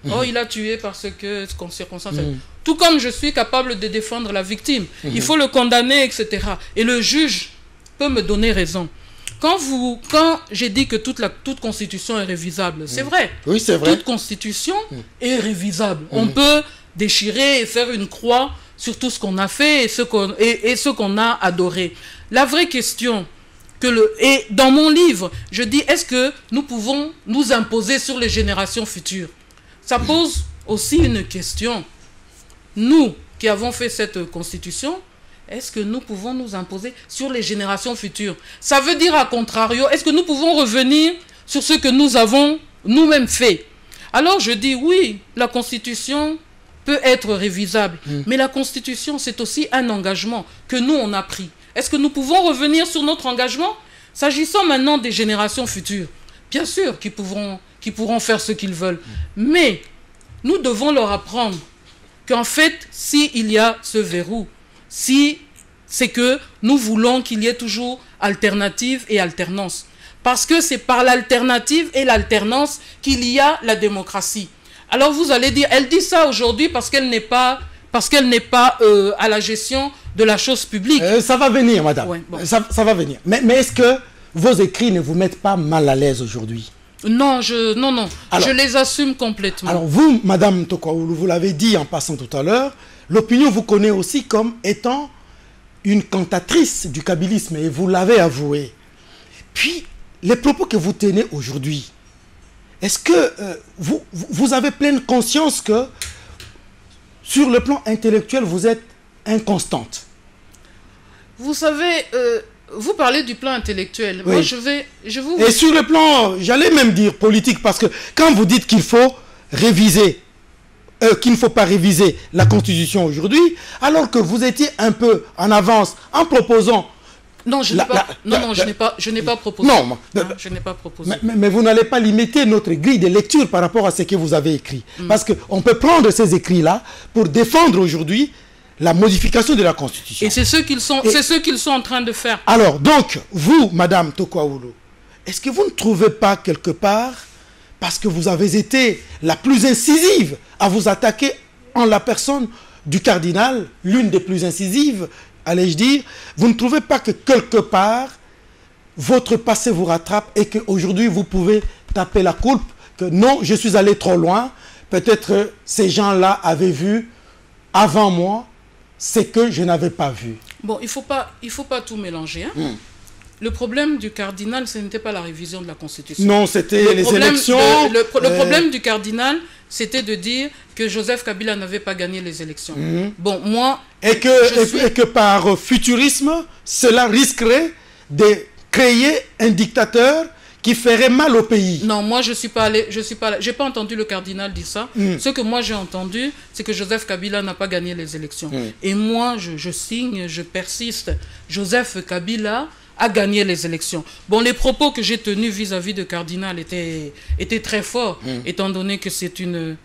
Oh, il a tué parce que circonstance. Tout comme je suis capable de défendre la victime. Il faut le condamner, etc. Et le juge peut me donner raison. Quand j'ai dit que toute constitution est révisable, c'est vrai. Oui, c'est vrai. Toute constitution est révisable. On peut déchirer et faire une croix sur tout ce qu'on a fait et ce qu'on a adoré. La vraie question, et dans mon livre, je dis, est-ce que nous pouvons nous imposer sur les générations futures? Ça pose aussi une question. Nous qui avons fait cette constitution, est-ce que nous pouvons nous imposer sur les générations futures? Ça veut dire, à contrario, est-ce que nous pouvons revenir sur ce que nous avons nous-mêmes fait? Alors je dis, oui, la constitution peut être révisable, mais la constitution, c'est aussi un engagement que nous, on a pris. Est-ce que nous pouvons revenir sur notre engagement? S'agissant maintenant des générations futures, bien sûr qu'ils pourront faire ce qu'ils veulent. Mais nous devons leur apprendre qu'en fait, s'il y a ce verrou, c'est que nous voulons qu'il y ait toujours alternative et alternance. Parce que c'est par l'alternative et l'alternance qu'il y a la démocratie. Alors vous allez dire, elle dit ça aujourd'hui parce qu'elle n'est pas à la gestion de la chose publique. Ça va venir, madame. Ouais, bon. Ça va venir. Mais est-ce que vos écrits ne vous mettent pas mal à l'aise aujourd'hui? Non, alors, je les assume complètement. Alors vous, madame Tokaoulou, vous l'avez dit en passant tout à l'heure, l'opinion vous connaît aussi comme étant une cantatrice du kabylisme, et vous l'avez avoué. Puis, les propos que vous tenez aujourd'hui, est-ce que vous avez pleine conscience que, sur le plan intellectuel, vous êtes inconstante? Vous savez, vous parlez du plan intellectuel. Oui. Moi, je vous... Et sur le plan, j'allais même dire politique, parce que quand vous dites qu'il faut réviser, qu'il ne faut pas réviser la Constitution aujourd'hui, alors que vous étiez un peu en avance en proposant... Non, je n'ai pas proposé. Non, je n'ai pas proposé. Mais vous n'allez pas limiter notre grille de lecture par rapport à ce que vous avez écrit. Parce qu'on peut prendre ces écrits-là pour défendre aujourd'hui la modification de la Constitution. Et c'est ce qu'ils sont en train de faire. Alors, donc, vous, Madame Tokwaoulou, est-ce que vous ne trouvez pas quelque part, parce que vous avez été la plus incisive à vous attaquer en la personne du cardinal, l'une des plus incisives, allais-je dire, vous ne trouvez pas que quelque part, votre passé vous rattrape et qu'aujourd'hui, vous pouvez taper la coulpe, que non, je suis allé trop loin, peut-être ces gens-là avaient vu avant moi ce que je n'avais pas vu. Bon, il faut pas tout mélanger. Hein. Le problème du cardinal, ce n'était pas la révision de la Constitution. Non, c'était les élections. Le problème du cardinal, c'était de dire que Joseph Kabila n'avait pas gagné les élections. Bon, moi... Et que par futurisme, cela risquerait de créer un dictateur qui ferait mal au pays. Non, moi je suis pas allé, j'ai pas entendu le cardinal dire ça. Ce que moi j'ai entendu, c'est que Joseph Kabila n'a pas gagné les élections. Et moi, je signe, je persiste. Joseph Kabila a gagné les élections. Bon, les propos que j'ai tenus vis-à-vis de cardinal étaient très forts, étant donné que c'est une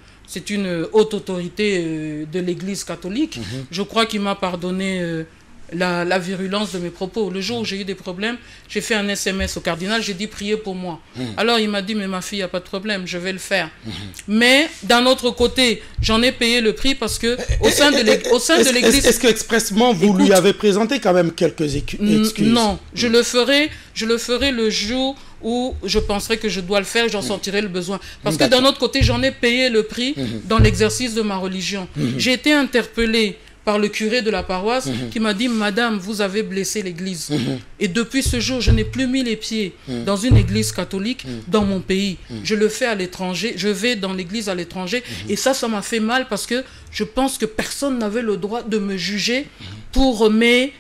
haute autorité de l'Église catholique. Je crois qu'il m'a pardonné la virulence de mes propos. Le jour où j'ai eu des problèmes, j'ai fait un SMS au cardinal, j'ai dit priez pour moi. Alors il m'a dit mais ma fille, il n'y a pas de problème, je vais le faire. Mais d'un autre côté, j'en ai payé le prix parce que au sein de l'Église... Est-ce qu'expressement vous lui avez présenté quand même quelques excuses? Non, je le ferai le jour où je penserai que je dois le faire, j'en sentirai le besoin. Parce que d'un autre côté, j'en ai payé le prix dans l'exercice de ma religion. J'ai été interpellé par le curé de la paroisse qui m'a dit « Madame, vous avez blessé l'église. » Et depuis ce jour, je n'ai plus mis les pieds dans une église catholique dans mon pays. Je le fais à l'étranger, je vais dans l'église à l'étranger. Et ça m'a fait mal parce que je pense que personne n'avait le droit de me juger pour mes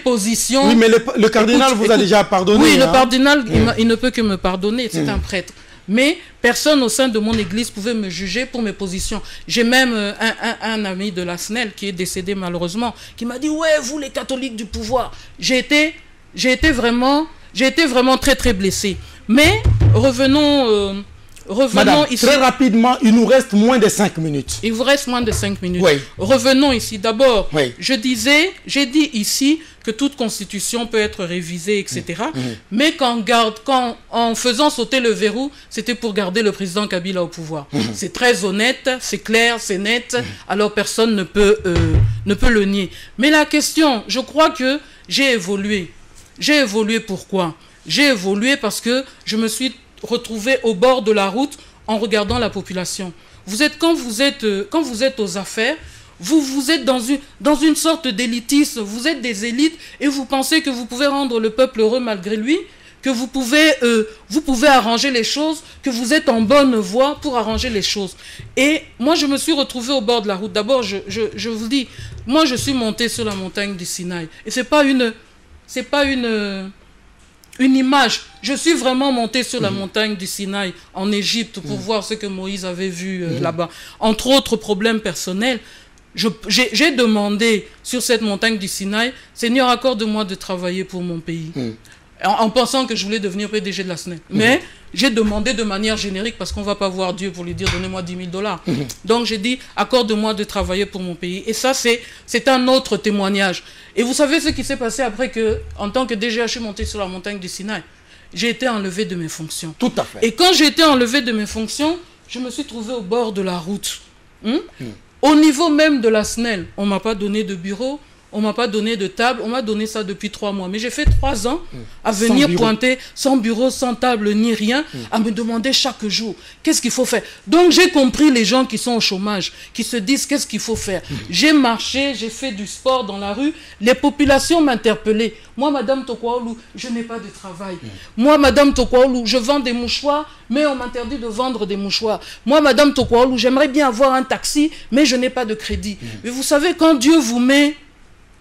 positions. Oui, mais le cardinal vous a déjà pardonné. Oui, le cardinal, il ne peut que me pardonner, c'est un prêtre. Mais personne au sein de mon église pouvait me juger pour mes positions. J'ai même un ami de la SNEL qui est décédé malheureusement, qui m'a dit « Ouais, vous les catholiques du pouvoir ». J'ai été vraiment très très blessé. Mais revenons Madame, ici. Très rapidement, il nous reste moins de 5 minutes. Il vous reste moins de 5 minutes. Oui. Revenons ici. D'abord, oui. j'ai dit ici que toute constitution peut être révisée, etc. Mais en faisant sauter le verrou, c'était pour garder le président Kabila au pouvoir. C'est très honnête, c'est clair, c'est net. Alors personne ne peut le nier. Mais la question, je crois que j'ai évolué. J'ai évolué pourquoi? J'ai évolué parce que je me suis retrouvé au bord de la route en regardant la population. Quand vous êtes aux affaires, vous êtes dans une sorte d'élitisme, vous êtes des élites et vous pensez que vous pouvez rendre le peuple heureux malgré lui, que vous pouvez arranger les choses, que vous êtes en bonne voie pour arranger les choses. Et moi, je me suis retrouvé au bord de la route. D'abord, je vous dis, moi, je suis monté sur la montagne du Sinaï. Et c'est pas une image. Je suis vraiment monté sur la montagne du Sinaï en Égypte pour voir ce que Moïse avait vu là-bas. Entre autres problèmes personnels, j'ai demandé sur cette montagne du Sinaï, Seigneur, accorde-moi de travailler pour mon pays. En pensant que je voulais devenir PDG de la SNEL. Mais j'ai demandé de manière générique parce qu'on ne va pas voir Dieu pour lui dire donnez-moi 10 000 $. Donc j'ai dit accorde-moi de travailler pour mon pays. Et ça, c'est un autre témoignage. Et vous savez ce qui s'est passé après que, en tant que DG, je suis monté sur la montagne du Sinaï. J'ai été enlevé de mes fonctions. Tout à fait. Et quand j'ai été enlevé de mes fonctions, je me suis trouvé au bord de la route. Au niveau même de la SNEL, on ne m'a pas donné de bureau, on ne m'a pas donné de table, on m'a donné ça depuis 3 mois. Mais j'ai fait 3 ans à venir pointer, sans bureau, sans table, ni rien, à me demander chaque jour, qu'est-ce qu'il faut faire? Donc j'ai compris les gens qui sont au chômage, qui se disent, qu'est-ce qu'il faut faire? J'ai marché, j'ai fait du sport dans la rue, les populations m'interpellaient. Moi, Madame Tokwaoulou, je n'ai pas de travail. Moi, Madame Tokwaoulou, je vends des mouchoirs, mais on m'interdit de vendre des mouchoirs. Moi, Madame Tokwaoulou, j'aimerais bien avoir un taxi, mais je n'ai pas de crédit. Mais vous savez, quand Dieu vous met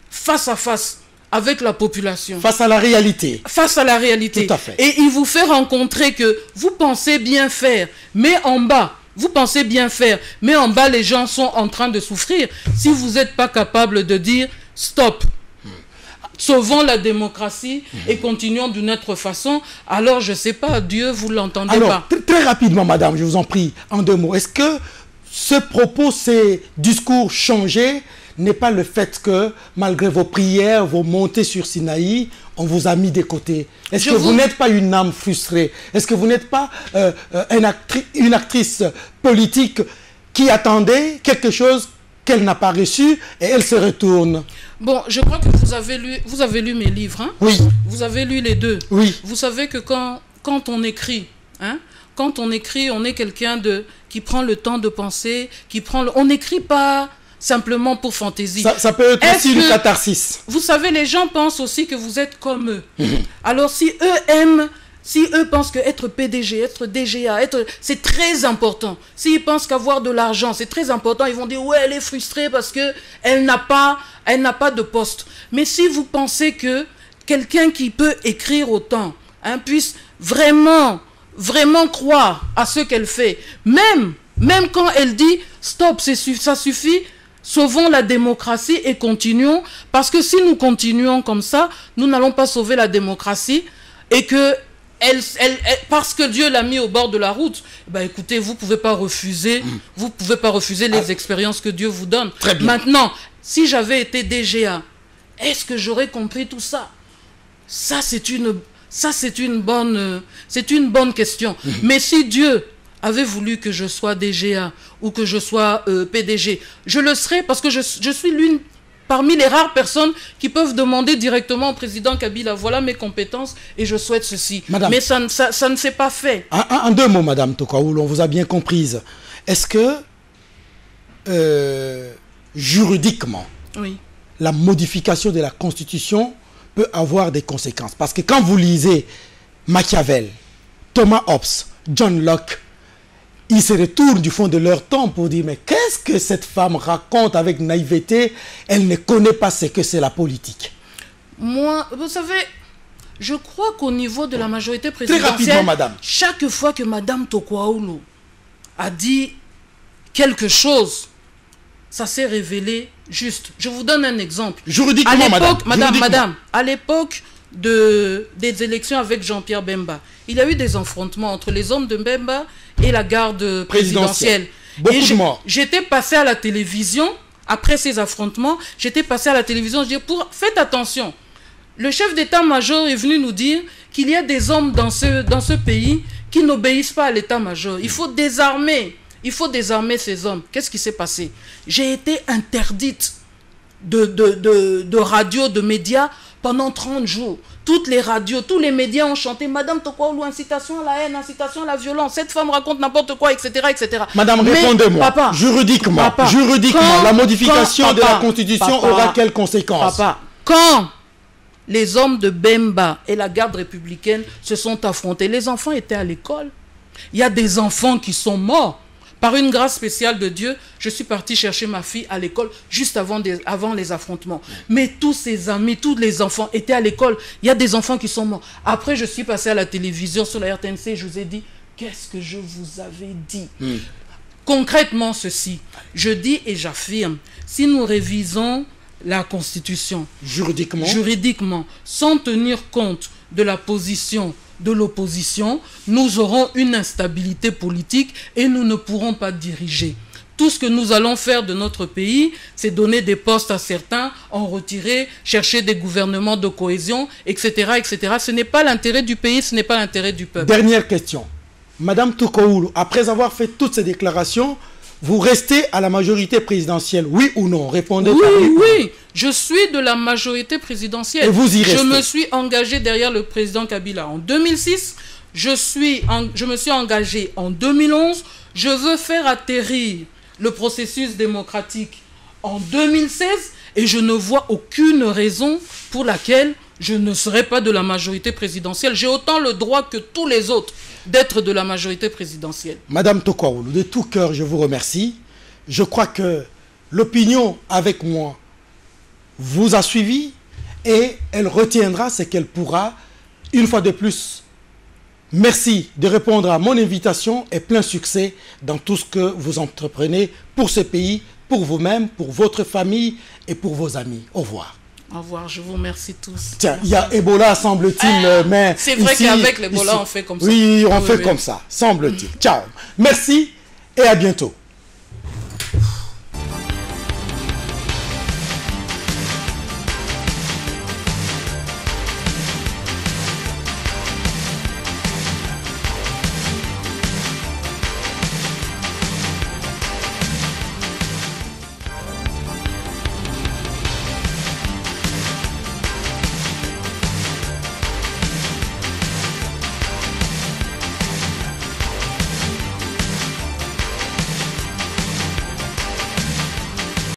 face à face avec la population. Face à la réalité. Face à la réalité. Tout à fait. Et il vous fait rencontrer que vous pensez bien faire, mais en bas, vous pensez bien faire, mais en bas, les gens sont en train de souffrir. Si vous n'êtes pas capable de dire stop, sauvons la démocratie et continuons d'une autre façon, alors je ne sais pas, Dieu, vous ne l'entendez pas. Très rapidement, madame, je vous en prie, en 2 mots. Est-ce que ce propos, ces discours changés, n'est pas le fait que, malgré vos prières, vos montées sur Sinaï, on vous a mis de côté? Est-ce que vous n'êtes pas une âme frustrée? Est-ce que vous n'êtes pas une actrice politique qui attendait quelque chose qu'elle n'a pas reçu et elle se retourne? Bon, je crois que vous avez lu mes livres. Hein? Oui. Vous avez lu les 2. Oui. Vous savez que quand on écrit, hein, quand on écrit, on est quelqu'un qui prend le temps de penser, on n'écrit pas simplement pour fantaisie. Ça peut être aussi une catharsis. Vous savez, les gens pensent aussi que vous êtes comme eux. Alors, si eux pensent qu'être PDG, être DGA, c'est très important. S'ils pensent qu'avoir de l'argent, c'est très important, ils vont dire, ouais, elle est frustrée parce qu'elle n'a pas de poste. Mais si vous pensez que quelqu'un qui peut écrire autant, hein, puisse vraiment croire à ce qu'elle fait, même quand elle dit, stop, ça suffit, sauvons la démocratie et continuons, parce que si nous continuons comme ça, nous n'allons pas sauver la démocratie et que parce que Dieu l'a mis au bord de la route, bah écoutez, vous ne pouvez pas refuser, les expériences que Dieu vous donne. Très bien. Maintenant, si j'avais été DGA, est-ce que j'aurais compris tout ça? Ça, c'est une bonne question. Mais si Dieu avait voulu que je sois DGA ou que je sois PDG, je le serais parce que je suis l'une parmi les rares personnes qui peuvent demander directement au président Kabila, voilà mes compétences et je souhaite ceci. Madame, mais ça ne s'est pas fait. En 2 mots, Madame Tokwaoulou, on vous a bien comprise. Est-ce que, juridiquement, oui, la modification de la Constitution peut avoir des conséquences? Parce que quand vous lisez Machiavel, Thomas Hobbes, John Locke, ils se retournent du fond de leur temps pour dire, mais qu'est-ce que cette femme raconte avec naïveté? Elle ne connaît pas ce que c'est la politique. Moi, vous savez, je crois qu'au niveau de la majorité présidentielle, très rapidement, madame, chaque fois que Madame Tokwaoulou a dit quelque chose, ça s'est révélé juste. Je vous donne un exemple. Juridiquement, madame, à l'époque des élections avec Jean-Pierre Bemba, il y a eu des affrontements entre les hommes de Bemba et la garde présidentielle. Beaucoup de morts. J'étais passé à la télévision, après ces affrontements, j'étais passé à la télévision, je dis, faites attention. Le chef d'état-major est venu nous dire qu'il y a des hommes dans ce pays qui n'obéissent pas à l'état-major. Il faut désarmer ces hommes. Qu'est-ce qui s'est passé? J'ai été interdite de radio, de médias pendant 30 jours. Toutes les radios, tous les médias ont chanté Madame Tokwaoulou, incitation à la haine, incitation à la violence, cette femme raconte n'importe quoi, etc., etc. Madame, répondez-moi. Juridiquement, la modification de la Constitution aura quelles conséquences? Papa, quand les hommes de Bemba et la garde républicaine se sont affrontés, les enfants étaient à l'école. Il y a des enfants qui sont morts. Par une grâce spéciale de Dieu, je suis partie chercher ma fille à l'école juste avant les affrontements. Mais tous ses amis, tous les enfants étaient à l'école. Il y a des enfants qui sont morts. Après, je suis passée à la télévision sur la RTNC et je vous ai dit, qu'est-ce que je vous avais dit? Concrètement, ceci, je dis et j'affirme, si nous révisons la Constitution juridiquement, sans tenir compte de la position de l'opposition, nous aurons une instabilité politique et nous ne pourrons pas diriger. Tout ce que nous allons faire de notre pays, c'est donner des postes à certains, en retirer, chercher des gouvernements de cohésion, etc., etc. Ce n'est pas l'intérêt du pays, ce n'est pas l'intérêt du peuple. Dernière question. Madame Tokwaoulou, après avoir fait toutes ces déclarations, vous restez à la majorité présidentielle, oui ou non? Répondez oui, par oui. Oui, je suis de la majorité présidentielle. Et vous y restez. Je me suis engagé derrière le président Kabila en 2006. Je me suis engagé en 2011. Je veux faire atterrir le processus démocratique en 2016 et je ne vois aucune raison pour laquelle je ne serai pas de la majorité présidentielle. J'ai autant le droit que tous les autres d'être de la majorité présidentielle. Madame Tokwaoulou, de tout cœur, je vous remercie. Je crois que l'opinion avec moi vous a suivi et elle retiendra ce qu'elle pourra. Une fois de plus, merci de répondre à mon invitation et plein succès dans tout ce que vous entreprenez pour ce pays, pour vous-même, pour votre famille et pour vos amis. Au revoir. Au revoir, je vous remercie tous. Tiens, il y a Ebola, semble-t-il, mais... C'est vrai qu'avec l'Ebola, on fait comme ça. Oui, on fait comme ça, semble-t-il. Ciao. Merci et à bientôt.